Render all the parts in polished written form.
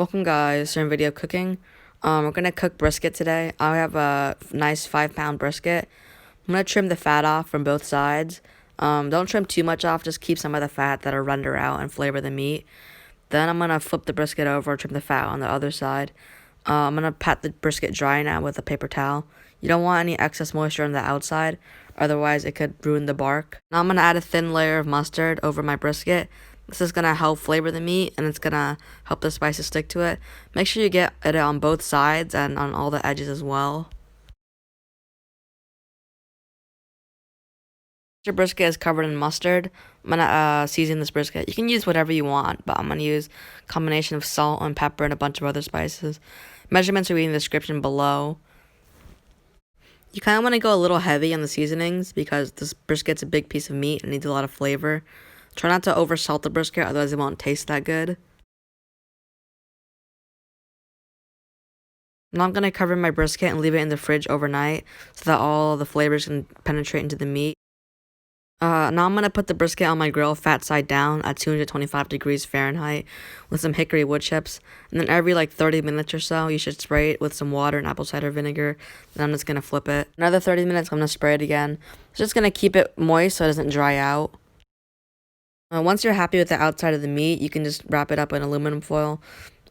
Welcome guys to a video of cooking. We're gonna cook brisket today. I have a nice 5-pound brisket. I'm gonna trim the fat off from both sides. Don't trim too much off, just keep some of the fat that'll render out and flavor the meat. Then I'm gonna flip the brisket over, trim the fat on the other side. I'm gonna pat the brisket dry now with a paper towel. You don't want any excess moisture on the outside, otherwise it could ruin the bark. Now I'm gonna add a thin layer of mustard over my brisket. This is gonna help flavor the meat and it's gonna help the spices stick to it. Make sure you get it on both sides and on all the edges as well. Your brisket is covered in mustard. I'm gonna season this brisket. You can use whatever you want, but I'm gonna use a combination of salt and pepper and a bunch of other spices. Measurements will be in the description below. You kind of want to go a little heavy on the seasonings because this brisket's a big piece of meat and needs a lot of flavor. Try not to over salt the brisket, otherwise it won't taste that good. Now I'm going to cover my brisket and leave it in the fridge overnight so that all the flavors can penetrate into the meat. Now I'm going to put the brisket on my grill fat side down at 225 degrees Fahrenheit with some hickory wood chips. And then every like 30 minutes or so, you should spray it with some water and apple cider vinegar. Then I'm just going to flip it. Another 30 minutes, I'm going to spray it again. Just going to keep it moist so it doesn't dry out. Once you're happy with the outside of the meat, you can just wrap it up in aluminum foil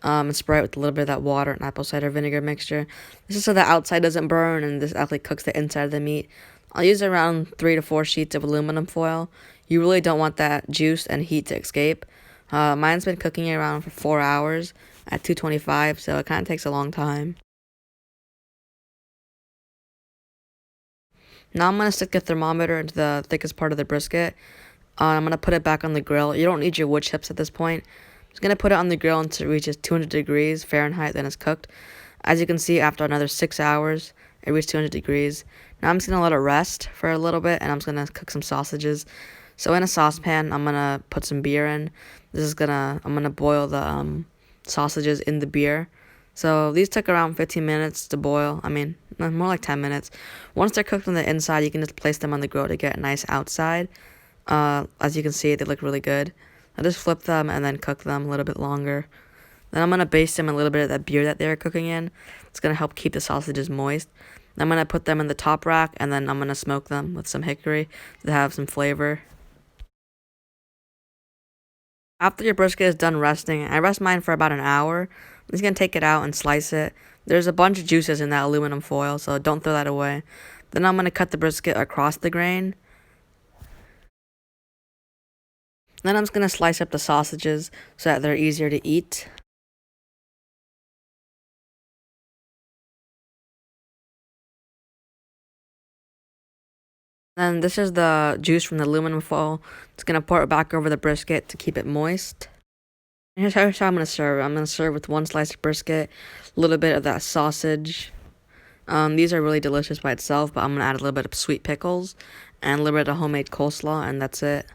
and spray it with a little bit of that water and apple cider vinegar mixture. This is so the outside doesn't burn and this actually cooks the inside of the meat. I'll use around 3 to 4 sheets of aluminum foil. You really don't want that juice and heat to escape. Mine's been cooking around for 4 hours at 225, so it kind of takes a long time. Now I'm going to stick the thermometer into the thickest part of the brisket. I'm going to put it back on the grill. You don't need your wood chips at this point. I'm just going to put it on the grill until it reaches 200 degrees Fahrenheit, then it's cooked. As you can see, after another 6 hours, it reached 200 degrees. Now I'm just going to let it rest for a little bit, and I'm just going to cook some sausages. So in a saucepan, I'm going to put some beer in. I'm going to boil the sausages in the beer. So these took around 15 minutes to boil. I mean, more like 10 minutes. Once they're cooked on the inside, you can just place them on the grill to get a nice outside. As you can see, they look really good. I just flip them and then cook them a little bit longer. Then I'm going to baste them in a little bit of that beer that they were cooking in. It's going to help keep the sausages moist. I'm going to put them in the top rack, and then I'm going to smoke them with some hickory to have some flavor. After your brisket is done resting, I rest mine for about an hour. I'm just going to take it out and slice it. There's a bunch of juices in that aluminum foil, so don't throw that away. Then I'm going to cut the brisket across the grain. Then I'm just going to slice up the sausages so that they're easier to eat. Then this is the juice from the aluminum foil. Just going to pour it back over the brisket to keep it moist. And here's how I'm going to serve. I'm going to serve with 1 slice of brisket, a little bit of that sausage. These are really delicious by itself, but I'm going to add a little bit of sweet pickles and a little bit of homemade coleslaw, and that's it.